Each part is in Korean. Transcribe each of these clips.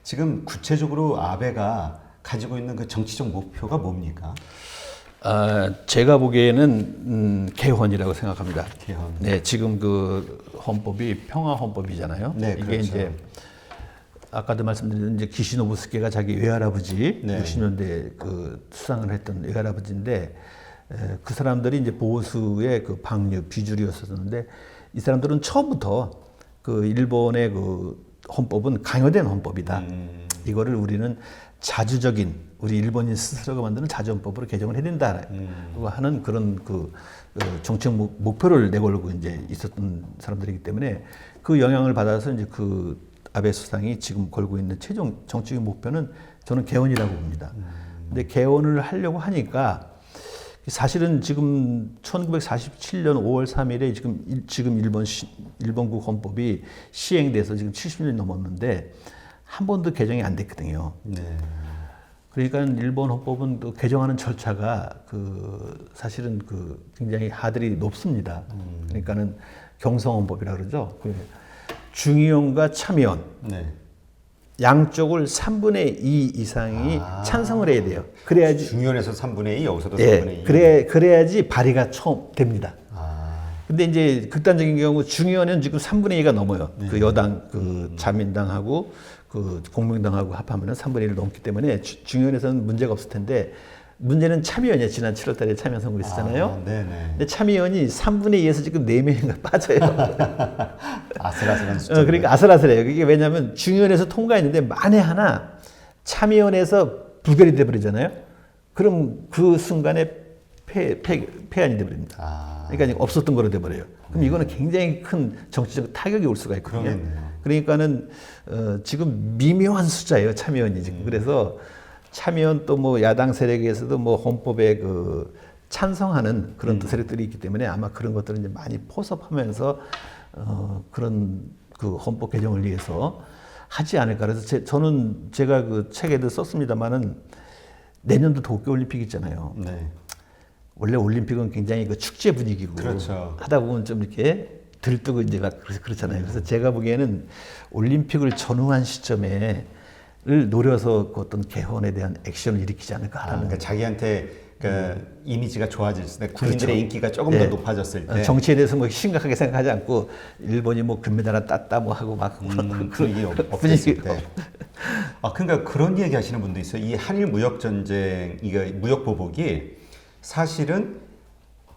지금 구체적으로 아베가 가지고 있는 그 정치적 목표가 뭡니까? 제가 보기에는 개헌이라고 생각합니다. 개헌. 네, 지금 그 헌법이 평화 헌법이잖아요. 네, 이게 그렇죠. 이제 아까도 말씀드린 이제 기시노부스케가 자기 외할아버지 네. 60년대 그 수상을 했던 외할아버지인데 그 사람들이 이제 보수의 그 방류 비주류였었는데 이 사람들은 처음부터 그 일본의 그 헌법은 강요된 헌법이다. 이거를 우리는 자주적인 우리 일본인 스스로가 만드는 자주헌법으로 개정을 해야 된다고 하는 그런 그 정책 목표를 내걸고 이제 있었던 사람들이기 때문에 그 영향을 받아서 이제 그 아베 수상이 지금 걸고 있는 최종 정치적 목표는 저는 개헌이라고 봅니다. 근데 개헌을 하려고 하니까 사실은 지금 1947년 5월 3일에 지금 일본국 헌법이 시행돼서 지금 70년이 넘었는데 한 번도 개정이 안 됐거든요. 네. 그러니까 일본 헌법은 또 개정하는 절차가 그 사실은 그 굉장히 하들이 높습니다. 그러니까는 경성헌법이라 그러죠. 그 중의원과 참의원 네. 양쪽을 3분의 2 이상이 찬성을 해야 돼요. 그래야지 중의원에서 3분의 2, 여기서도 예, 3분의 2. 그래야지 발의가 처음 됩니다. 아, 근데 이제 극단적인 경우 중의원은 지금 3분의 2가 넘어요. 그 여당, 그 자민당하고 그 공명당하고 합하면 3분의 1을 넘기 때문에 중의원에서는 문제가 없을 텐데 문제는 참의원이에요. 지난 7월 달에 참의원 선거 있었잖아요. 네네. 근데 참의원이 3분의 2에서 지금 4명인가 빠져요. 아슬아슬한 숫자. 그러니까 아슬아슬해요. 그게 왜냐하면 중의원에서 통과했는데 만에 하나 참의원에서 부결이 돼버리잖아요. 그럼 그 순간에 폐안이 돼버립니다. 그러니까 없었던 거로 돼버려요. 그럼 이거는 굉장히 큰 정치적 타격이 올 수가 있거든요. 그러겠네요. 그러니까는 지금 미묘한 숫자예요. 참의원이 지금. 그래서 참의원 또 뭐 야당 세력에서도 뭐 헌법에 그 찬성하는 그런 또 세력들이 있기 때문에 아마 그런 것들을 이제 많이 포섭하면서 그런 그 헌법 개정을 위해서 하지 않을까. 그래서 저는 제가 그 책에도 썼습니다만은 내년도 도쿄올림픽 있잖아요. 네. 원래 올림픽은 굉장히 그 축제 분위기고 그렇죠. 하다 보면 좀 이렇게 들뜨고 이제 막 그렇잖아요. 그래서 제가 보기에는 올림픽을 전후한 시점에 를 노려서 그 어떤 개헌에 대한 액션을 일으키지 않을까 하는. 그러니까 자기한테 그 이미지가 좋아졌을 때, 국민들의 그렇죠. 인기가 조금 네. 더 높아졌을 때, 정치에 대해서 뭐 심각하게 생각하지 않고 일본이 뭐 금메달을 땄다 뭐 하고 막 그런 분위기 없었을 때. 그러니까 그런 얘기 하시는 분도 있어요. 이 한일 무역 전쟁, 이거 무역 보복이 사실은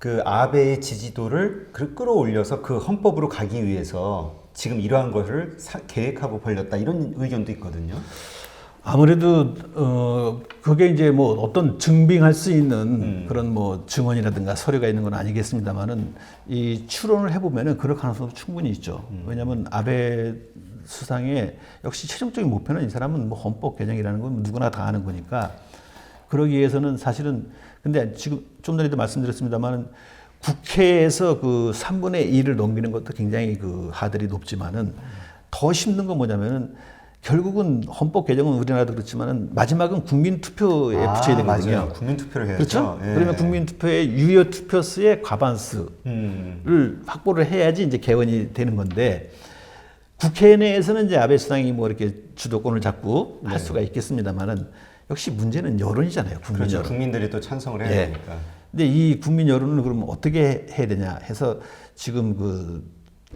그 아베의 지지도를 끌어올려서 그 헌법으로 가기 위해서 지금 이러한 것을 계획하고 벌렸다, 이런 의견도 있거든요. 아무래도 그게 이제 뭐 어떤 증빙할 수 있는 그런 뭐 증언이라든가 서류가 있는 건 아니겠습니다만은 이 추론을 해보면은 그럴 가능성도 충분히 있죠. 왜냐하면 아베 수상의 역시 최종적인 목표는 이 사람은 뭐 헌법 개정이라는 건 누구나 다 아는 거니까 그러기 위해서는 사실은 근데 지금 좀 전에도 말씀드렸습니다만은 국회에서 그 3분의 2를 넘기는 것도 굉장히 그 하들이 높지만은 더 힘든 건 뭐냐면은 결국은 헌법 개정은 우리나라도 그렇지만은 마지막은 국민 투표에 붙여야 되거든요. 맞아요. 국민 투표를 해야죠. 그렇죠? 예. 그러면 국민 투표의 유효 투표수의 과반수를 확보를 해야지 이제 개헌이 되는 건데 국회 내에서는 이제 아베 수상이 뭐 이렇게 주도권을 잡고 할 수가 있겠습니다만은 역시 문제는 여론이잖아요. 국민 그렇죠. 여론. 국민들이 또 찬성을 해야 예. 되니까. 근데 이 국민 여론을 그러면 어떻게 해야 되냐 해서 지금 그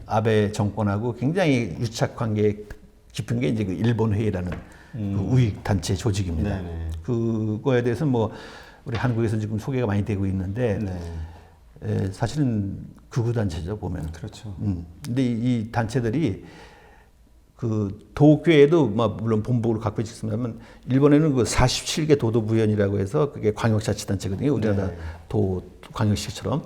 아베 정권하고 굉장히 유착 관계 깊은 게 이제 그 일본 회의라는 그 우익 단체 조직입니다. 네네. 그거에 대해서 뭐 우리 한국에서 지금 소개가 많이 되고 있는데 네. 사실은 극우 단체죠 보면. 그렇죠. 근데 이 단체들이 그 도쿄에도 뭐 물론 본부를 갖고 있습니다만 일본에는 그 47개 도도부현이라고 해서 그게 광역자치단체거든요. 우리나라 도 광역시처럼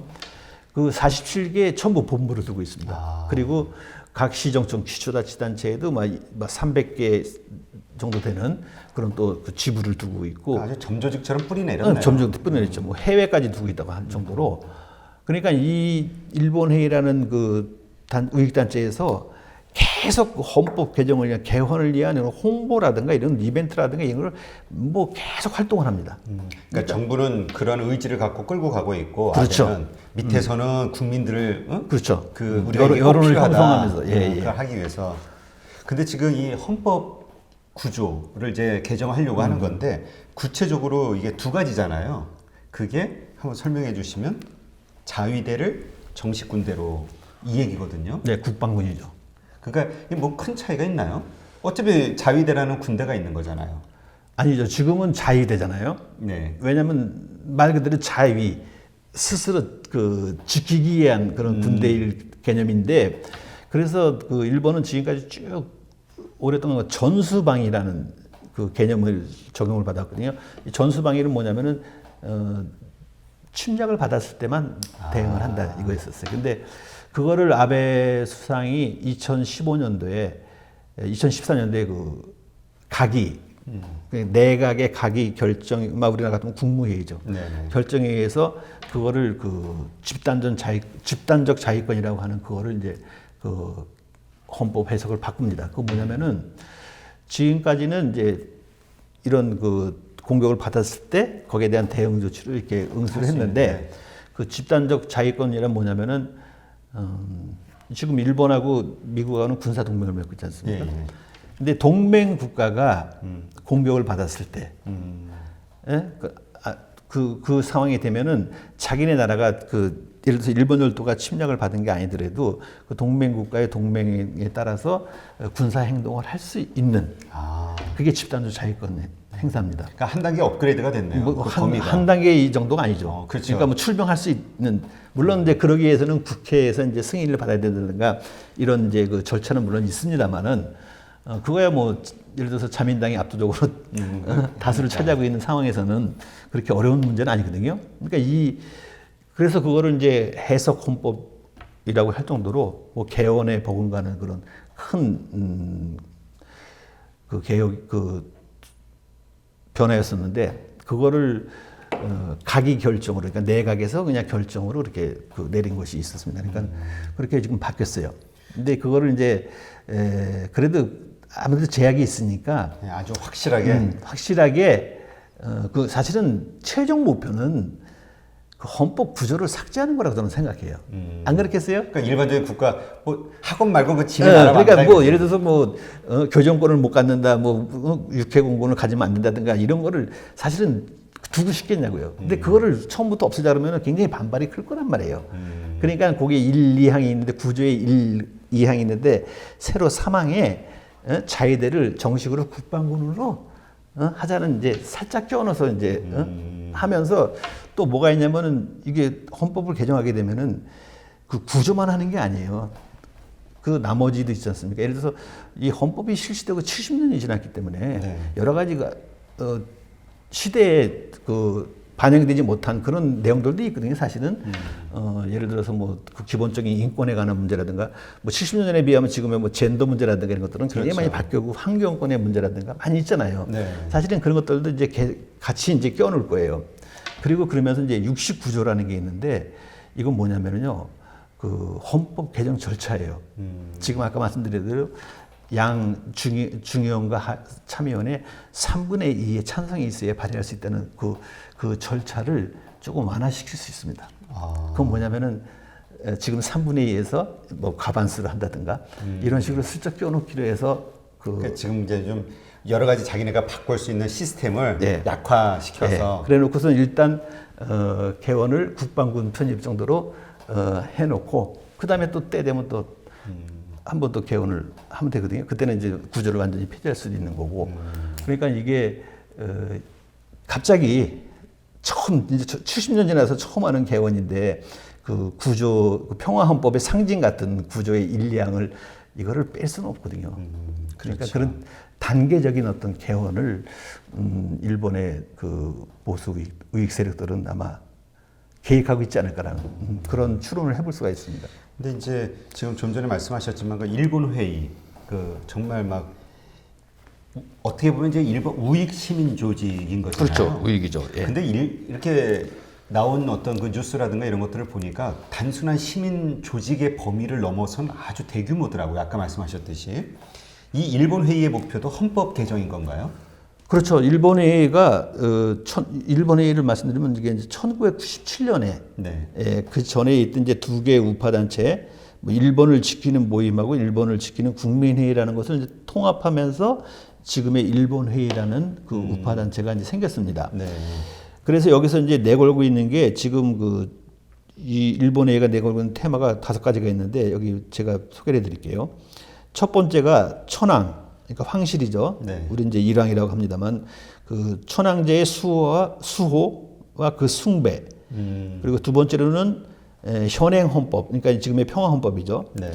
그 47개 전부 본부를 두고 있습니다. 그리고 각 시정청 기초자치단체에도 막 300개 정도 되는 그런 또 그 지부를 두고 있고 아주 점조직처럼 뿌리 내렸네요. 점점 뿌려냈죠. 뭐 해외까지 두고 있다고 할 정도로. 그러니까 이 일본 회의라는 그 우익 단체에서 계속 헌법 개정을 위한 개헌을 위한 홍보라든가 이런 이벤트라든가 이런 걸 뭐 계속 활동을 합니다. 그러니까 정부는 그런 의지를 갖고 끌고 가고 있고, 그렇죠. 아베는 밑에서는 국민들을 그렇죠. 그 우리가 여론을 필요하다, 형성하면서 예. 그걸 하기 위해서. 근데 지금 이 헌법 구조를 이제 개정하려고 하는 건데 구체적으로 이게 두 가지잖아요. 그게 한번 설명해 주시면 자위대를 정식 군대로 이 얘기거든요. 네, 국방군이죠. 그러니까 뭐 큰 차이가 있나요? 어차피 자위대라는 군대가 있는 거잖아요. 아니죠. 지금은 자위대잖아요. 네. 왜냐하면 말 그대로 자위 스스로 그 지키기 위한 그런 군대일 개념인데 그래서 그 일본은 지금까지 쭉 오랫동안 전수방위라는 그 개념을 적용을 받았거든요. 이 전수방위는 뭐냐면은 침략을 받았을 때만 대응을 한다 이거였었어요. 근데 그거를 아베 수상이 2015년도에 2014년도에 그 각이 내각의 각이 결정, 막 우리나라 같으면 국무회의죠. 네네. 결정회의에서 그거를 그 집단적 자위권이라고 하는 그거를 이제 그 헌법 해석을 바꿉니다. 그 뭐냐면은 지금까지는 이제 이런 그 공격을 받았을 때 거기에 대한 대응 조치를 이렇게 응수를 했는데 그 집단적 자위권이란 뭐냐면은 지금 일본하고 미국하고는 군사 동맹을 맺고 있지 않습니까? 예, 예. 근데 동맹 국가가 공격을 받았을 때, 예? 그 상황이 되면은 자기네 나라가 그 예를 들어서 일본 열도가 침략을 받은 게 아니더라도 그 동맹 국가의 동맹에 따라서 군사 행동을 할 수 있는 그게 집단적 자위권 행사입니다. 그러니까 한 단계 업그레이드가 됐네요. 뭐 그 범위가. 한 단계 이 정도가 아니죠. 그렇죠. 그러니까 뭐 출병할 수 있는 물론 이제 그러기 위해서는 국회에서 이제 승인을 받아야 된다든가 이런 이제 그 절차는 물론 있습니다만은 그거야 뭐 예를 들어서 자민당이 압도적으로 다수를 차지하고 있는 상황에서는 그렇게 어려운 문제는 아니거든요. 그러니까 그래서 그거를 이제 해석 헌법이라고 할 정도로 뭐 개헌에 버금가는 그런 큰 그 개혁 그 변화였었는데 그거를 각이 결정으로 그러니까 내각에서 그냥 결정으로 이렇게 그 내린 것이 있었습니다. 그러니까 그렇게 지금 바뀌었어요. 근데 그거를 이제 그래도 아무래도 제약이 있으니까 네, 아주 확실하게 그 사실은 최종 목표는 그 헌법 구조를 삭제하는 거라고 저는 생각해요. 안 그렇겠어요? 그러니까 일반적인 국가 뭐 학원 말고 그 지네 나라 그러니까 뭐 예를 들어서 뭐 교정권을 못 갖는다, 뭐 육해 공군을 가지면 안 된다든가 이런 거를 사실은 두고 싶겠냐고요. 근데 그거를 처음부터 없애자 그러면 굉장히 반발이 클 거란 말이에요. 그러니까 거기에 1, 2항이 있는데 구조에 1, 2항이 있는데 새로 3항에 자위대를 정식으로 국방군으로 하자는 이제 살짝 껴넣어서 이제 하면서 또 뭐가 있냐면은 이게 헌법을 개정하게 되면은 그 구조만 하는 게 아니에요. 그 나머지도 있지 않습니까? 예를 들어서 이 헌법이 실시되고 70년이 지났기 때문에 여러 가지가 시대에 그 반영되지 못한 그런 내용들도 있거든요. 사실은 예를 들어서 뭐 그 기본적인 인권에 관한 문제라든가 뭐 70년 전에 비하면 지금의 뭐 젠더 문제라든가 이런 것들은 굉장히 많이 바뀌고 환경권의 문제라든가 많이 있잖아요. 네. 사실은 그런 것들도 이제 같이 이제 껴놓을 거예요. 그리고 그러면서 이제 69조라는 게 있는데 이건 뭐냐면요. 그 헌법 개정 절차예요. 지금 아까 말씀드린 대로 중의원과 참의원의 3분의 2의 찬성이 있어야 발의할 수 있다는 그 절차를 조금 완화시킬 수 있습니다. 그건 뭐냐면은 지금 3분의 2에서 뭐 과반수를 한다든가 이런 식으로 슬쩍 껴놓기로 해서 그러니까 지금 이제 좀 여러 가지 자기네가 바꿀 수 있는 시스템을 네. 약화시켜서 그래 놓고서 일단 개헌을 국방군 편입 정도로 해놓고 그 다음에 또 때 되면 또 한 번 더 개헌을 하면 되거든요. 그때는 이제 구조를 완전히 폐지할 수도 있는 거고. 그러니까 이게 갑자기 처음 이제 70년 지나서 처음 하는 개헌인데 그 구조 그 평화헌법의 상징 같은 구조의 1, 2항을 이거를 뺄 수는 없거든요. 그러니까 그렇죠. 그런 단계적인 어떤 개헌을 일본의 그 보수 우익 세력들은 아마 계획하고 있지 않을까라는 그런 추론을 해볼 수가 있습니다. 근데 이제 지금 좀 전에 말씀하셨지만 그 일본 회의 그 정말 막 어떻게 보면 이제 일본 우익 시민 조직인 거잖아요. 그렇죠. 우익이죠. 예. 근데 이렇게 나온 어떤 그 뉴스라든가 이런 것들을 보니까 단순한 시민 조직의 범위를 넘어선 아주 대규모더라고요. 아까 말씀하셨듯이 이 일본 회의의 목표도 헌법 개정인 건가요? 그렇죠. 일본 회의가 일본 회의를 말씀드리면 이게 이제 1997년에 네. 그 전에 있던 이제 두 개의 우파 단체, 뭐 일본을 지키는 모임하고 일본을 지키는 국민회의라는 것을 이제 통합하면서 지금의 일본회의라는 그 우파 단체가 이제 생겼습니다. 네. 그래서 여기서 이제 내걸고 있는 게 지금 이 일본회의가 내걸고 있는 테마가 5가지가 있는데 여기 제가 소개를 해드릴게요. 첫 번째가 천황, 그러니까 황실이죠. 네. 우리 이제 일왕이라고 합니다만 그 천황제의 수호와 그 숭배. 그리고 두 번째로는 현행헌법, 그러니까 지금의 평화헌법이죠. 네.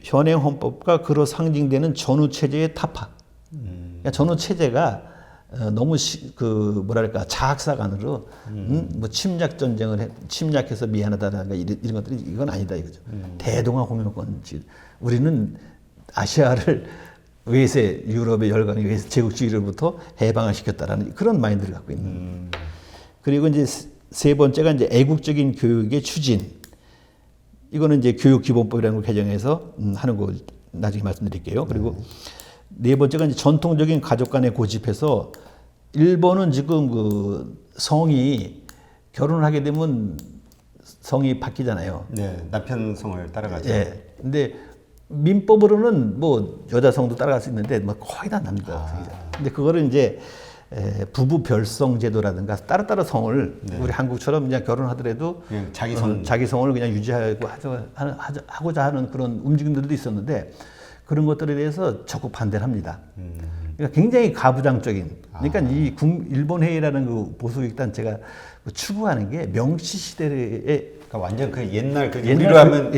현행헌법과 그로 상징되는 전후체제의 타파. 그러니까 전후체제가 너무 뭐랄까 자학사관으로 뭐 침략 전쟁을 침략해서 미안하다든가 이런 것들이 이건 아니다 이거죠. 대동아 공영권 우리는 아시아를 외세 유럽의 열강에 의해서 제국주의로부터 해방을 시켰다라는 그런 마인드를 갖고 있는. 그리고 이제 세 번째가 이제 애국적인 교육의 추진. 이거는 이제 교육기본법이라는 걸 개정해서 하는 거 나중에 말씀드릴게요. 그리고 네 번째가 이제 전통적인 가족 간의 고집해서 일본은 지금 그 성이 결혼을 하게 되면 성이 바뀌잖아요. 네. 남편 성을 따라가죠. 예. 근데 민법으로는 뭐 여자 성도 따라갈 수 있는데 뭐 거의 다 남자 성이죠. 근데 그거를 이제 부부 별성 제도라든가 따로따로 성을 우리 한국처럼 그냥 결혼하더라도 그냥 자기 성 자기 성을 그냥 유지하고 하고자 하는 그런 움직임들도 있었는데 그런 것들에 대해서 적극 반대를 합니다. 그러니까 굉장히 가부장적인. 그러니까 이 일본 회의라는 그 보수익 단체가 추구하는 게 명치 시대의 그러니까 완전 그 옛날 그 옛날 우리로 하면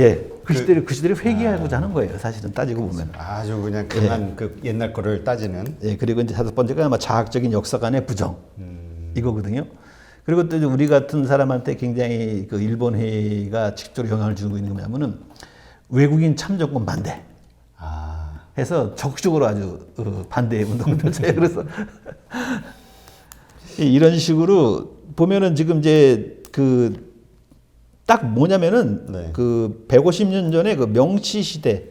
그 시대를 회귀하고자 하는 거예요. 사실은 따지고 보면. 아주 그냥 강한 그 옛날 거를 따지는. 예, 그리고 이제 5번째가 아마 자학적인 역사관의 부정 이거거든요. 그리고 또 우리 같은 사람한테 굉장히 그 일본 회의가 직접적으로 영향을 주고 있는 게 뭐냐면은 외국인 참정권 반대. 해서 적극적으로 아주 반대 운동을 펼쳐요. 그래서 이런 식으로 보면은 지금 이제 그 딱 뭐냐면은 네. 그 150년 전에 그 명치 시대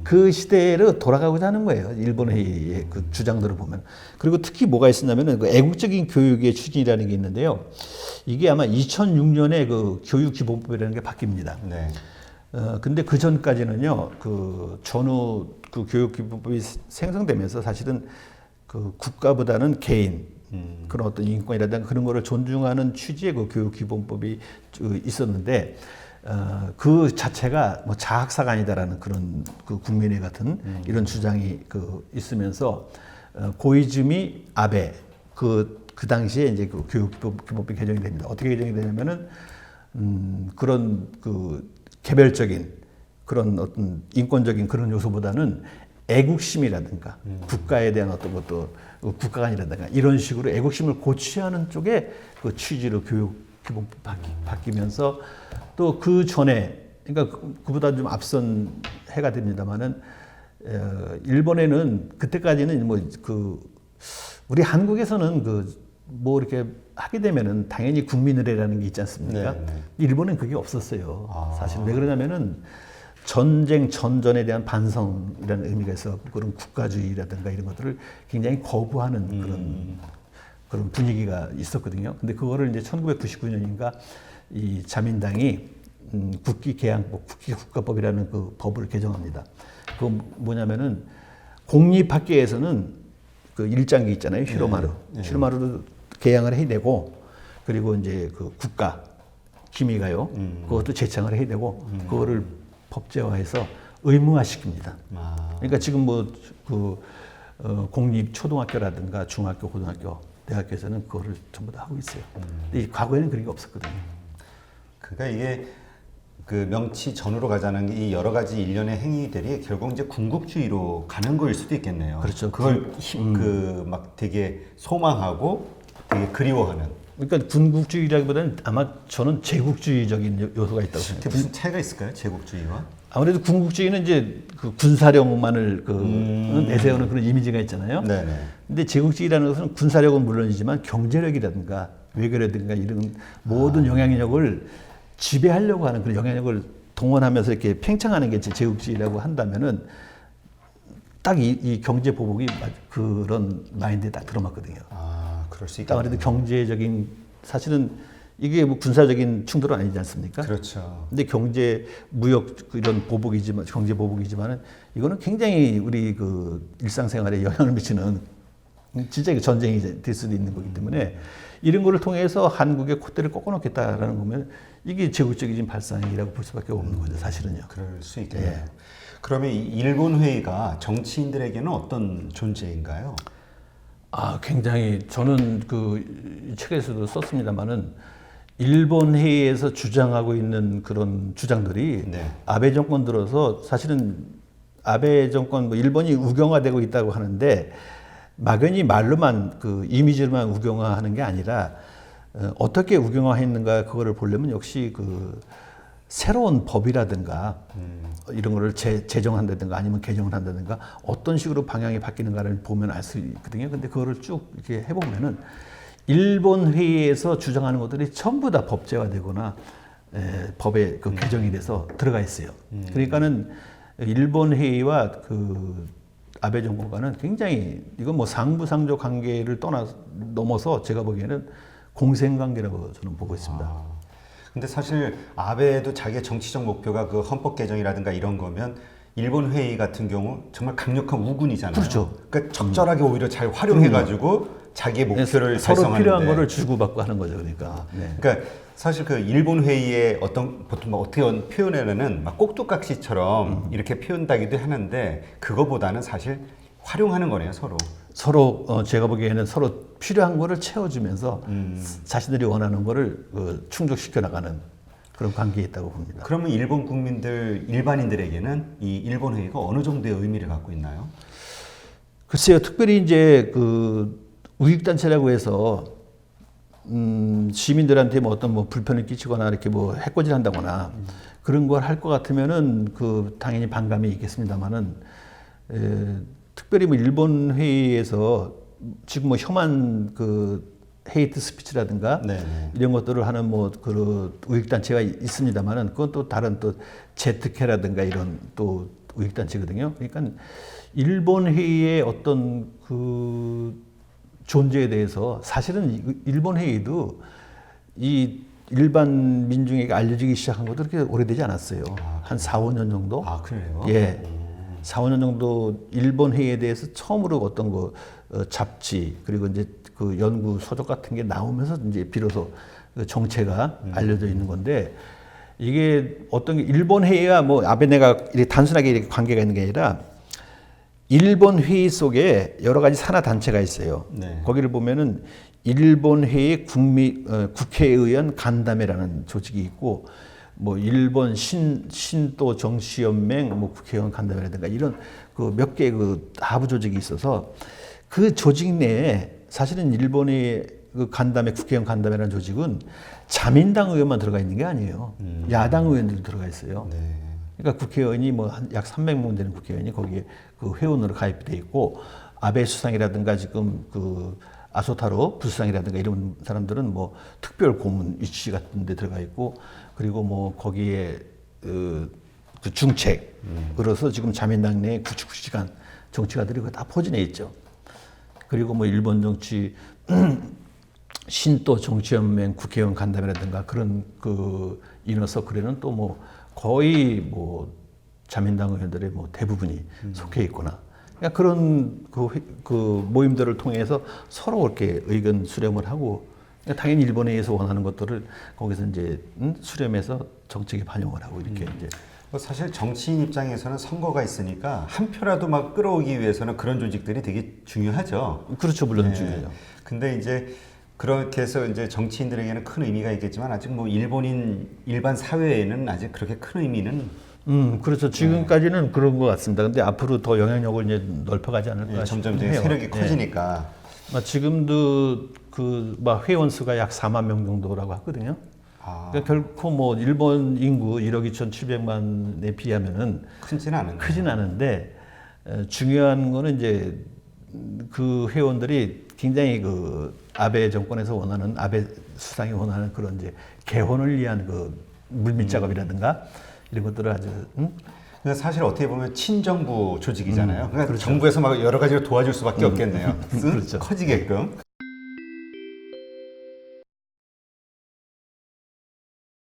그 시대로 돌아가고자 하는 거예요. 일본 회의의 그 주장들을 보면. 그리고 특히 뭐가 있었냐면은 그 애국적인 교육의 추진이라는 게 있는데요. 이게 아마 2006년에 그 교육기본법이라는 게 바뀝니다. 네. 근데 그 전까지는요, 그 전후 그 교육기본법이 생성되면서 사실은 그 국가보다는 개인, 그런 어떤 인권이라든가 그런 거를 존중하는 취지의 그 교육기본법이 있었는데, 그 자체가 뭐 자학사관이다라는 그런 그 국민회 같은 이런 주장이 그 있으면서, 고이즈미 아베, 그 당시에 이제 그 교육기본법이 개정이 됩니다. 어떻게 개정이 되냐면은, 그런 그 개별적인 그런 어떤 인권적인 그런 요소보다는 애국심이라든가 국가에 대한 어떤 것도 국가관이라든가 이런 식으로 애국심을 고취하는 쪽에 그 취지로 교육기본법 바뀌면서 또 그 전에 그러니까 그보다 좀 앞선 해가 됩니다만은 일본에는 그때까지는 뭐 그 우리 한국에서는 그 뭐 이렇게 하게 되면은 당연히 국민의례라는 게 있지 않습니까? 네, 네. 일본은 그게 없었어요. 사실 왜 그러냐면은 전쟁 전전에 대한 반성이라는 의미가 있어 그런 국가주의라든가 이런 것들을 굉장히 거부하는 그런 분위기가 있었거든요. 근데 그거를 이제 1999년인가 이 자민당이 국기개항법, 국기국가법이라는 그 법을 개정합니다. 그 뭐냐면은 공립학교에서는 그 일장기 있잖아요. 히로마루. 히로마루도 개항을 해내고 그리고 이제 그 국가 기미가요. 그것도 제창을 해야 되고 그거를 법제화해서 의무화시킵니다. 그러니까 지금 뭐 그 공립 초등학교라든가 중학교, 고등학교, 대학교에서는 그거를 전부 다 하고 있어요. 근데 과거에는 그런 게 없었거든요. 그러니까 이게 그 명치 전후로 가자는 이 여러 가지 일련의 행위들이 결국 이제 군국주의로 가는 거일 수도 있겠네요. 그렇죠. 그걸 그 막 되게 소망하고 되게 그리워하는. 그러니까 군국주의라기보다는 아마 저는 제국주의적인 요소가 있다고 생각해요. 무슨 차이가 있을까요? 제국주의와? 아무래도 군국주의는 이제 그 군사력만을 내세우는 그런 이미지가 있잖아요. 네네. 근데 제국주의라는 것은 군사력은 물론이지만 경제력이라든가 외교라든가 이런 모든 영향력을 지배하려고 하는 그런 영향력을 동원하면서 이렇게 팽창하는 게 제국주의라고 한다면은 딱 이 경제 보복이 그런 마인드에 딱 들어맞거든요. 그럴 수 있다. 아무래도 경제적인 사실은 이게 뭐 군사적인 충돌은 아니지 않습니까? 그렇죠. 근데 경제, 무역 이런 보복이지만 경제 보복이지만은 이거는 굉장히 우리 그 일상생활에 영향을 미치는 진짜 이거 전쟁이 될 수도 있는 거기 때문에 이런 거를 통해서 한국의 콧대를 꺾어놓겠다라는 거면 이게 제국적인 발상이라고 볼 수밖에 없는 거죠, 사실은요. 그럴 수 있겠네요. 그러면 이 일본 회의가 정치인들에게는 어떤 존재인가요? 아, 굉장히 저는 그 책에서도 썼습니다만은 일본 회의에서 주장하고 있는 그런 주장들이 네. 아베 정권 들어서 사실은 아베 정권 뭐 일본이 우경화되고 있다고 하는데 막연히 말로만 그 이미지로만 우경화하는 게 아니라 어떻게 우경화했는가 그거를 보려면 역시 그 새로운 법이라든가 이런 거를 제정한다든가 아니면 개정을 한다든가 어떤 식으로 방향이 바뀌는가를 보면 알 수 있거든요. 근데 그거를 쭉 이렇게 해보면은 일본 회의에서 주장하는 것들이 전부 다 법제화되거나 법에 그 개정이 돼서 들어가 있어요. 그러니까는 일본 회의와 그 아베 정권과는 굉장히 이건 뭐 상부상조 관계를 넘어서 제가 보기에는 공생관계라고 저는 보고 있습니다. 근데 사실 아베도 자기의 정치적 목표가 그 헌법 개정이라든가 이런 거면 일본 회의 같은 경우 정말 강력한 우군이잖아요. 그렇죠. 그러니까 적절하게 오히려 잘 활용해가지고 자기의 목표를 서로 달성하는데. 필요한 거를 주고받고 하는 거죠, 그러니까. 네. 그러니까 사실 그 일본 회의에 어떤 보통 막 어떻게 표현하면은 막 꼭두각시처럼 이렇게 표현하기도 하는데 그거보다는 사실 활용하는 거네요, 서로. 서로 제가 보기에는 서로 필요한 거를 채워주면서 자신들이 원하는 거를 충족시켜 나가는 그런 관계에 있다고 봅니다. 그러면 일본 국민들 일반인들에게는 이 일본 회의가 어느 정도의 의미를 갖고 있나요? 글쎄요, 특별히 이제 그 우익단체라고 해서 시민들한테 뭐 어떤 뭐 불편을 끼치거나 이렇게 뭐 해코지를 한다거나 그런 걸 할 것 같으면은 그 당연히 반감이 있겠습니다만은 특별히 뭐 일본 회의에서 지금 뭐 혐한 그 헤이트 스피치라든가 네네. 이런 것들을 하는 뭐 그 우익단체가 있습니다만은 그건 또 다른 또 제트케라든가 이런 또 우익단체거든요. 그러니까 일본 회의의 어떤 그 존재에 대해서 사실은 일본 회의도 이 일반 민중에게 알려지기 시작한 것도 그렇게 오래되지 않았어요. 한 4, 5년 정도? 아, 그래요? 예. 4, 5년 정도 일본 회의에 대해서 처음으로 어떤 거 잡지 그리고 이제 그 연구 서적 같은 게 나오면서 이제 비로소 그 정체가 알려져 있는 건데 이게 어떤 게 일본 회의와 뭐 아베네가 이렇게 단순하게 이렇게 관계가 있는 게 아니라 일본 회의 속에 여러 가지 산하 단체가 있어요. 네. 거기를 보면은 일본 회의 국회의원 간담회라는 조직이 있고 뭐 일본 신도 정치연맹 뭐 국회의원 간담회라든가 이런 그 몇 개의 그 하부 조직이 있어서 그 조직 내에 사실은 일본의 그 간담회 국회의원 간담회라는 조직은 자민당 의원만 들어가 있는 게 아니에요. 야당 의원들도 들어가 있어요. 네. 그러니까 국회의원이 뭐 약 300명 되는 국회의원이 거기에 그 회원으로 가입돼 있고 아베 수상이라든가 지금 그 아소타로 부수상이라든가 이런 사람들은 뭐 특별 고문 위치 같은 데 들어가 있고 그리고 뭐 거기에 그 중책으로서 지금 자민당 내 구축시간 정치가들이 다 포진해 있죠. 그리고 뭐 일본 정치 신도 정치연맹 국회의원 간담회라든가 그런 그 이너서클에는 또 뭐 거의 뭐 자민당 의원들의 뭐 대부분이 속해 있거나 그러니까 그런 그 모임들을 통해서 서로 그렇게 의견 수렴을 하고 그러니까 당연히 일본에서 원하는 것들을 거기서 이제 수렴해서 정책에 반영을 하고 이렇게 이제 사실 정치인 입장에서는 선거가 있으니까 한 표라도 막 끌어오기 위해서는 그런 조직들이 되게 중요하죠. 그렇죠, 물론 네. 중요해요. 근데 이제 그렇게 해서 이제 정치인들에게는 큰 의미가 있겠지만 아직 뭐 일본인 일반 사회에는 아직 그렇게 큰 의미는 그렇죠. 지금까지는 그런 것 같습니다. 근데 앞으로 더 영향력을 이제 넓혀가지 않을까 점점 싶긴 이제 해요. 세력이 커지니까. 지금도 그 막 회원 수가 약 4만 명 정도라고 하거든요. 아, 그러니까 결코 뭐 일본 인구 1억 2,700만에 비하면은 크지는 않은데. 크진 않은데 중요한 거는 이제 그 회원들이 굉장히 그 아베 정권에서 원하는 아베 수상이 원하는 그런 이제 개헌을 위한 그 물밑 작업이라든가 이런 것들을 아주 그러니까 사실 어떻게 보면 친정부 조직이잖아요. 그러니까 그렇죠. 정부에서 막 여러 가지로 도와줄 수밖에 없겠네요. 그렇죠. 커지게끔.